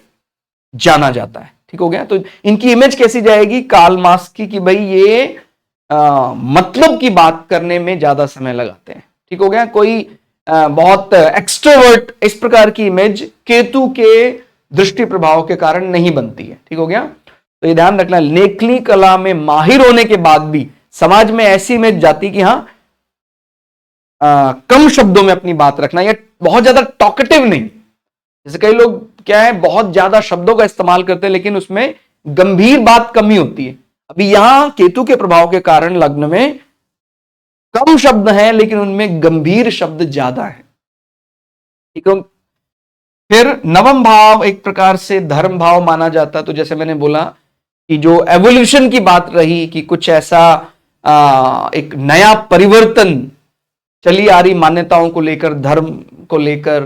A: जाना जाता है। ठीक हो गया। तो इनकी इमेज कैसी जाएगी कार्ल मार्क्स की कि भाई ये मतलब की बात करने में ज्यादा समय लगाते हैं। ठीक हो गया। कोई बहुत एक्सट्रोवर्ट, इस प्रकार की इमेज केतु के दृष्टि प्रभाव के कारण नहीं बनती है। ठीक हो गया। तो ये ध्यान रखना, लेखनी कला में माहिर होने के बाद भी समाज में ऐसी इमेज जाती कि हाँ कम शब्दों में अपनी बात रखना, या बहुत ज्यादा टॉकेटिव नहीं। जैसे कई लोग क्या है, बहुत ज्यादा शब्दों का इस्तेमाल करते हैं लेकिन उसमें गंभीर बात कम ही होती है। अभी यहां केतु के प्रभाव के कारण लग्न में कम शब्द हैं लेकिन उनमें गंभीर शब्द ज्यादा है। ठीक है। फिर नवम भाव एक प्रकार से धर्म भाव माना जाता। तो जैसे मैंने बोला कि जो एवोल्यूशन की बात रही कि कुछ ऐसा एक नया परिवर्तन चली आ रही मान्यताओं को लेकर, धर्म को लेकर,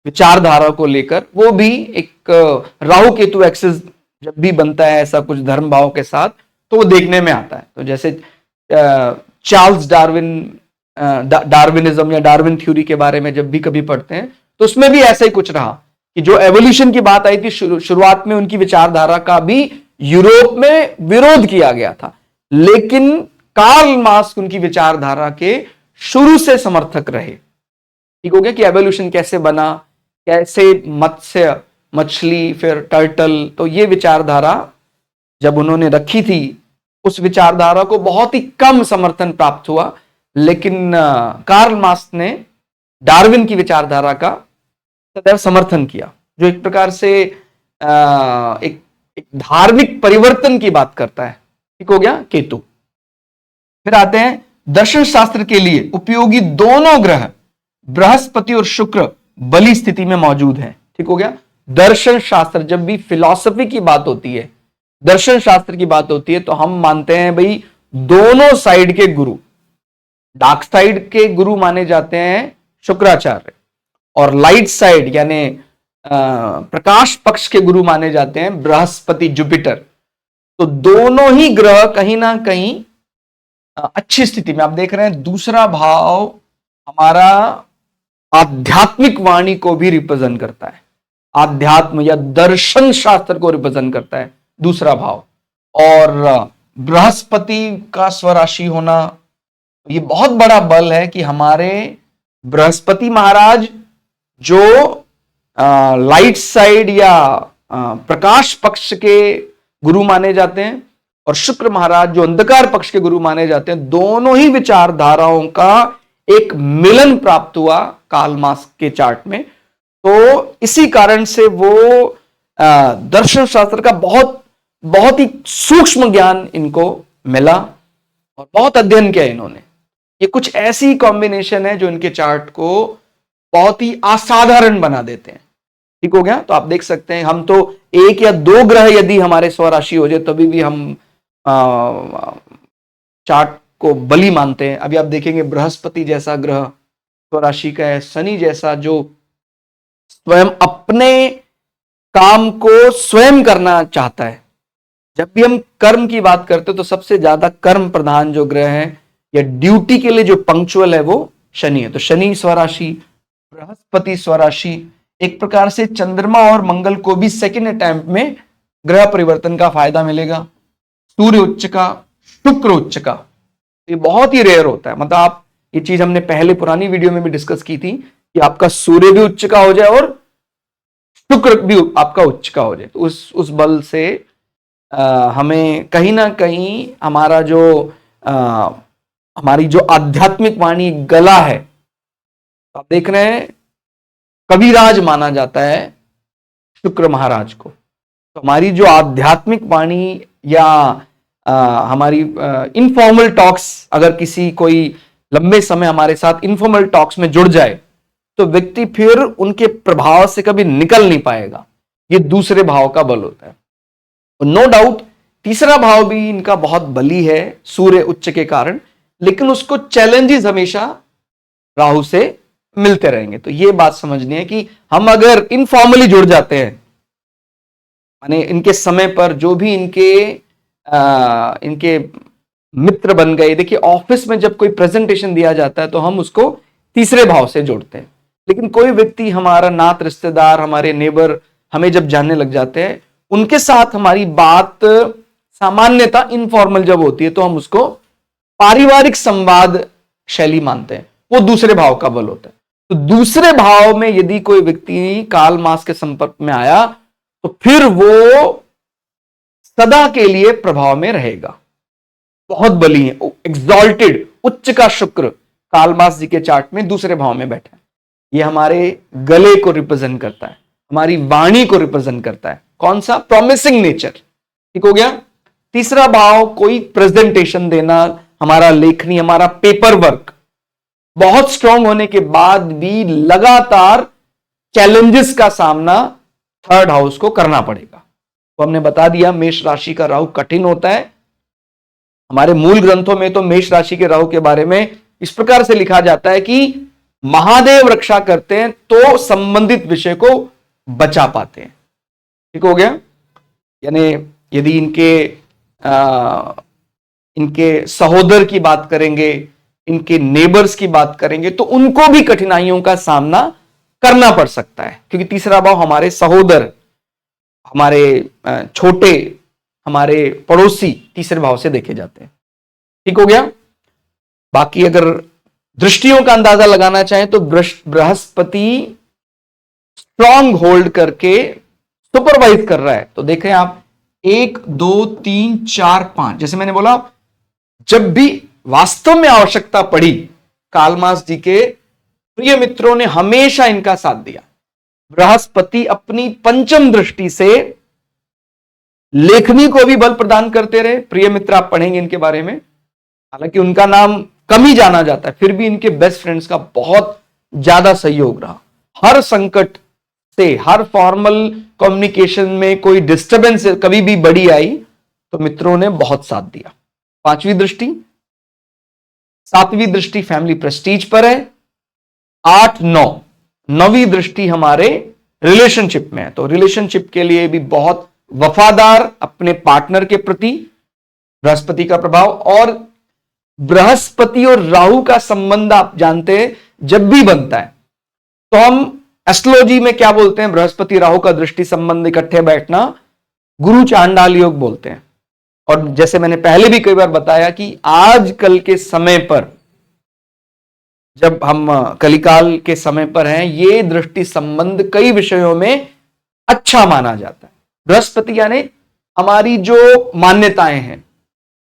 A: विचारधारा को लेकर, वो भी एक राहु केतु एक्सिस जब भी बनता है ऐसा कुछ धर्म भाव के साथ तो वो देखने में आता है। तो जैसे चार्ल्स डार्विन, डार्विनिज्म या डार्विन थ्योरी के बारे में जब भी कभी पढ़ते हैं तो उसमें भी ऐसा ही कुछ रहा कि जो एवोल्यूशन की बात आई थी शुरुआत में, उनकी विचारधारा का भी यूरोप में विरोध किया गया था, लेकिन कार्ल मार्क्स उनकी विचारधारा के शुरू से समर्थक रहे। ठीक हो गया कि एवोल्यूशन कैसे बना, कैसे मत्स्य, मछली, फिर टर्टल, तो ये विचारधारा जब उन्होंने रखी थी उस विचारधारा को बहुत ही कम समर्थन प्राप्त हुआ, लेकिन कार्ल मार्क्स ने डार्विन की विचारधारा का सदैव समर्थन किया, जो एक प्रकार से एक धार्मिक परिवर्तन की बात करता है। ठीक हो गया केतु। फिर आते हैं दर्शन शास्त्र के लिए उपयोगी दोनों ग्रह बृहस्पति और शुक्र बली स्थिति में मौजूद हैं। ठीक हो गया। दर्शन शास्त्र, जब भी फिलॉसफी की बात होती है, दर्शन शास्त्र की बात होती है तो हम मानते हैं भाई दोनों साइड के गुरु, डार्क साइड के गुरु माने जाते हैं शुक्राचार्य, और लाइट साइड यानी प्रकाश पक्ष के गुरु माने जाते हैं बृहस्पति, जुपिटर। तो दोनों ही ग्रह कहीं ना कहीं अच्छी स्थिति में। आप देख रहे हैं दूसरा भाव हमारा आध्यात्मिक वाणी को भी रिप्रेजेंट करता है, आध्यात्म या दर्शन शास्त्र को रिप्रेजेंट करता है दूसरा भाव। और बृहस्पति का स्वराशि होना ये बहुत बड़ा बल है कि हमारे बृहस्पति महाराज जो लाइट साइड या प्रकाश पक्ष के गुरु माने जाते हैं, और शुक्र महाराज जो अंधकार पक्ष के गुरु माने जाते हैं, दोनों ही विचारधाराओं का एक मिलन प्राप्त हुआ कार्ल मार्क्स के चार्ट में। तो इसी कारण से वो दर्शन शास्त्र का बहुत ही सूक्ष्म ज्ञान इनको मिला और बहुत अध्ययन किया इन्होंने। ये कुछ ऐसी कॉम्बिनेशन है जो इनके चार्ट को बहुत ही असाधारण बना देते हैं। ठीक हो गया। तो आप देख सकते हैं, हम तो एक या दो ग्रह यदि हमारे स्वराशि हो जाए तभी भी हम चार्ट को बलि मानते हैं। अभी आप देखेंगे बृहस्पति जैसा ग्रह स्वराशि का है, शनि जैसा जो स्वयं अपने काम को स्वयं करना चाहता है। जब भी हम कर्म की बात करते हैं तो सबसे ज्यादा कर्म प्रधान जो ग्रह है या ड्यूटी के लिए जो पंक्चुअल है वो शनि है। तो शनि स्वराशि, बृहस्पति स्वराशि, एक प्रकार से चंद्रमा और मंगल को भी सेकेंड अटेम्प्ट में ग्रह परिवर्तन का फायदा मिलेगा। सूर्य उच्च का, शुक्र उच्च का, ये बहुत ही रेयर होता है। मतलब आप ये चीज हमने पहले पुरानी वीडियो में भी डिस्कस की थी कि आपका सूर्य भी उच्च का हो जाए और शुक्र भी आपका उच्च का हो जाए, तो उस बल से हमें कहीं ना कहीं हमारा जो हमारी जो आध्यात्मिक वाणी गला है, आप देख रहे हैं कविराज माना जाता है शुक्र महाराज को। तो हमारी जो आध्यात्मिक वाणी या हमारी इनफॉर्मल टॉक्स, अगर किसी कोई लंबे समय हमारे साथ इनफॉर्मल टॉक्स में जुड़ जाए तो व्यक्ति फिर उनके प्रभाव से कभी निकल नहीं पाएगा। ये दूसरे भाव का बल होता है। नो डाउट तीसरा भाव भी इनका बहुत बली है सूर्य उच्च के कारण, लेकिन उसको चैलेंजेस हमेशा राहु से मिलते रहेंगे। तो ये बात समझनी है कि हम अगर इनफॉर्मली जुड़ जाते हैं, माने इनके समय पर जो भी इनके मित्र बन गए। देखिए ऑफिस में जब कोई प्रेजेंटेशन दिया जाता है तो हम उसको तीसरे भाव से जोड़ते हैं, लेकिन कोई व्यक्ति हमारा नात रिश्तेदार, हमारे नेबर हमें जब जानने लग जाते हैं, उनके साथ हमारी बात सामान्यता इनफॉर्मल जब होती है तो हम उसको पारिवारिक संवाद शैली मानते हैं, वो दूसरे भाव का बल होता है। तो दूसरे भाव में यदि कोई व्यक्ति काल मास के संपर्क में आया तो फिर वो सदा के लिए प्रभाव में रहेगा। बहुत बली है, एग्जॉल्टेड उच्च का शुक्र कालमास जी के चार्ट में दूसरे भाव में बैठा है। ये हमारे गले को रिप्रेजेंट करता है, हमारी वाणी को रिप्रेजेंट करता है। कौन सा? Promising nature. ठीक हो गया। तीसरा भाव कोई प्रेजेंटेशन देना, हमारा लेखनी, हमारा पेपर वर्क बहुत स्ट्रांग होने के बाद भी लगातार चैलेंजेस का सामना थर्ड हाउस को करना पड़ेगा। तो हमने बता दिया मेष राशि का राहु कठिन होता है। हमारे मूल ग्रंथों में तो मेष राशि के राहु के बारे में इस प्रकार से लिखा जाता है कि महादेव रक्षा करते हैं तो संबंधित विषय को बचा पाते हैं। ठीक हो गया। यानी यदि इनके सहोदर की बात करेंगे, इनके नेबर्स की बात करेंगे, तो उनको भी कठिनाइयों का सामना करना पड़ सकता है, क्योंकि तीसरा भाव हमारे सहोदर, हमारे छोटे, हमारे पड़ोसी तीसरे भाव से देखे जाते हैं। ठीक हो गया। बाकी अगर दृष्टियों का अंदाजा लगाना चाहें तो बृहस्पति स्ट्रांग होल्ड करके सुपरवाइज कर रहा है। तो देखें आप 1 2 3 4 5, जैसे मैंने बोला जब भी वास्तव में आवश्यकता पड़ी कालमास जी के प्रिय मित्रों ने हमेशा इनका साथ दिया। बृहस्पति अपनी पंचम दृष्टि से लेखनी को भी बल प्रदान करते रहे। प्रिय मित्र आप पढ़ेंगे इनके बारे में, हालांकि उनका नाम कम ही जाना जाता है, फिर भी इनके बेस्ट फ्रेंड्स का बहुत ज्यादा सहयोग रहा। हर संकट से, हर फॉर्मल कम्युनिकेशन में कोई डिस्टरबेंस कभी भी बड़ी आई तो मित्रों ने बहुत साथ दिया। पांचवी दृष्टि, सातवीं दृष्टि फैमिली प्रेस्टीज पर है। 8 9, नवीं दृष्टि हमारे रिलेशनशिप में है। तो रिलेशनशिप के लिए भी बहुत वफादार अपने पार्टनर के प्रति बृहस्पति का प्रभाव। और बृहस्पति और राहु का संबंध आप जानते हैं जब भी बनता है तो हम एस्ट्रोलॉजी में क्या बोलते हैं? बृहस्पति राहु का दृष्टि संबंध इकट्ठे बैठना गुरु चांडाल योग बोलते हैं। और जैसे मैंने पहले भी कई बार बताया कि आजकल के समय पर, जब हम कलिकाल के समय पर हैं, ये दृष्टि संबंध कई विषयों में अच्छा माना जाता है। बृहस्पति यानी हमारी जो मान्यताएं हैं,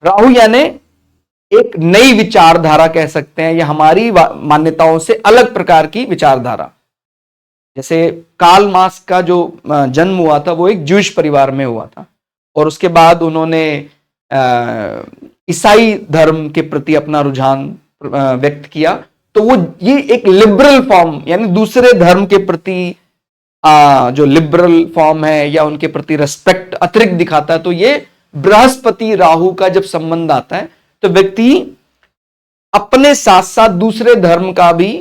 A: राहु यानी एक नई विचारधारा कह सकते हैं, या हमारी मान्यताओं से अलग प्रकार की विचारधारा। जैसे काल मास का जो जन्म हुआ था वो एक ज्यूइश परिवार में हुआ था, और उसके बाद उन्होंने ईसाई धर्म के प्रति अपना रुझान व्यक्त किया। तो वो ये एक लिबरल फॉर्म, यानी दूसरे धर्म के प्रति जो लिबरल फॉर्म है या उनके प्रति रेस्पेक्ट अतिरिक्त दिखाता है। तो ये बृहस्पति राहु का जब संबंध आता है तो व्यक्ति अपने साथ साथ दूसरे धर्म का भी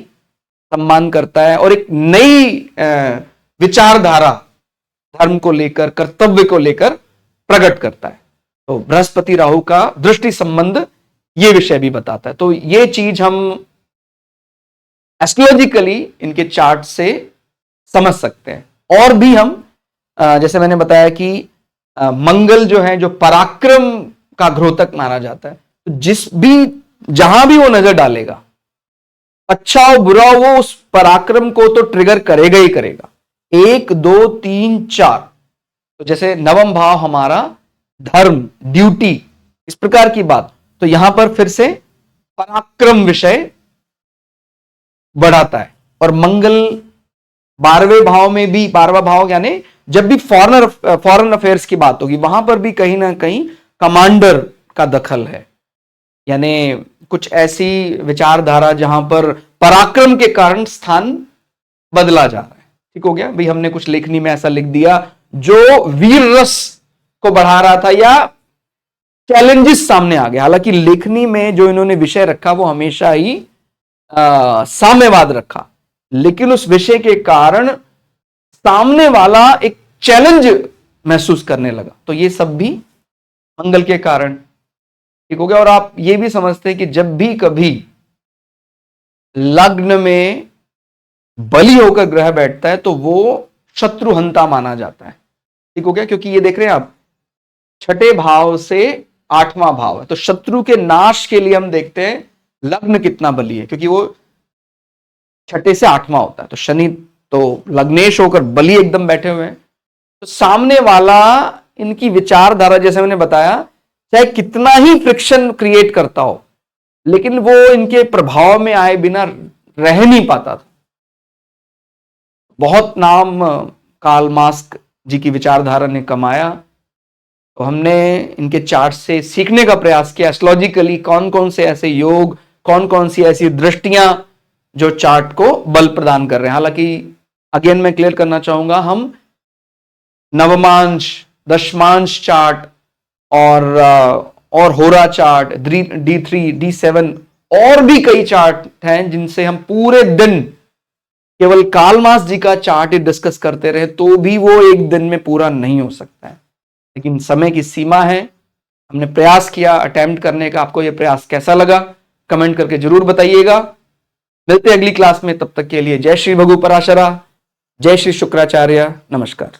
A: सम्मान करता है और एक नई विचारधारा धर्म को लेकर, कर्तव्य को लेकर प्रकट करता है। तो बृहस्पति राहु का दृष्टि संबंध ये विषय भी बताता है। तो ये चीज हम एस्ट्रोलॉजिकली इनके चार्ट से समझ सकते हैं। और भी हम जैसे मैंने बताया कि मंगल जो है, जो पराक्रम का घ्रोतक माना जाता है, तो जहां भी वो नजर डालेगा, अच्छा हो बुरा हो, वो उस पराक्रम को तो ट्रिगर करेगा ही करेगा। 1 2 3 4, तो जैसे नवम भाव हमारा धर्म, ड्यूटी, इस प्रकार की बात, तो यहां पर फिर से पराक्रम विषय बढ़ाता है। और मंगल 12वें भाव में भी, 12वां भाव यानी जब भी फॉरेन अफेयर्स की बात होगी, वहां पर भी कहीं ना कहीं कमांडर का दखल है, यानी कुछ ऐसी विचारधारा जहां पर पराक्रम के कारण स्थान बदला जा रहा है। ठीक हो गया भाई, हमने कुछ लेखनी में ऐसा लिख दिया जो वीर रस को बढ़ा रहा था या चैलेंजेस सामने आ गए। हालांकि लेखनी में जो इन्होंने विषय रखा वो हमेशा ही साम्यवाद रखा, लेकिन उस विषय के कारण सामने वाला एक चैलेंज महसूस करने लगा, तो ये सब भी मंगल के कारण। ठीक हो गया। और आप ये भी समझते हैं कि जब भी कभी लग्न में बलि होकर ग्रह बैठता है तो वो शत्रुहंता माना जाता है। ठीक हो गया, क्योंकि ये देख रहे हैं आप, 6ठे भाव से 8वां भाव है, तो शत्रु के नाश के लिए हम देखते हैं लग्न कितना बली है, क्योंकि वो 6ठे से 8वां होता है। तो शनि तो लग्नेश होकर बली एकदम बैठे हुए हैं, तो सामने वाला इनकी विचारधारा, जैसे मैंने बताया, चाहे कितना ही फ्रिक्शन क्रिएट करता हो, लेकिन वो इनके प्रभाव में आए बिना रह नहीं पाता था। बहुत नाम कार्ल मार्क्स जी की विचारधारा ने कमाया। तो हमने इनके चार्ट से सीखने का प्रयास किया एस्ट्रोलॉजिकली कौन कौन से ऐसे योग, कौन कौन सी ऐसी दृष्टियां जो चार्ट को बल प्रदान कर रहे हैं। हालांकि अगेन मैं क्लियर करना चाहूंगा, हम नवमांश, दशमांश चार्ट और होरा चार्ट, D3, D7 और भी कई चार्ट हैं जिनसे हम पूरे दिन केवल कार्ल मार्क्स जी का चार्ट ही डिस्कस करते रहे तो भी वो एक दिन में पूरा नहीं हो सकता है, लेकिन समय की सीमा है। हमने प्रयास किया अटेम्प्ट करने का। आपको यह प्रयास कैसा लगा कमेंट करके जरूर बताइएगा। मिलते हैं अगली क्लास में, तब तक के लिए जय श्री भगु पराशरा, जय श्री शुक्राचार्य, नमस्कार।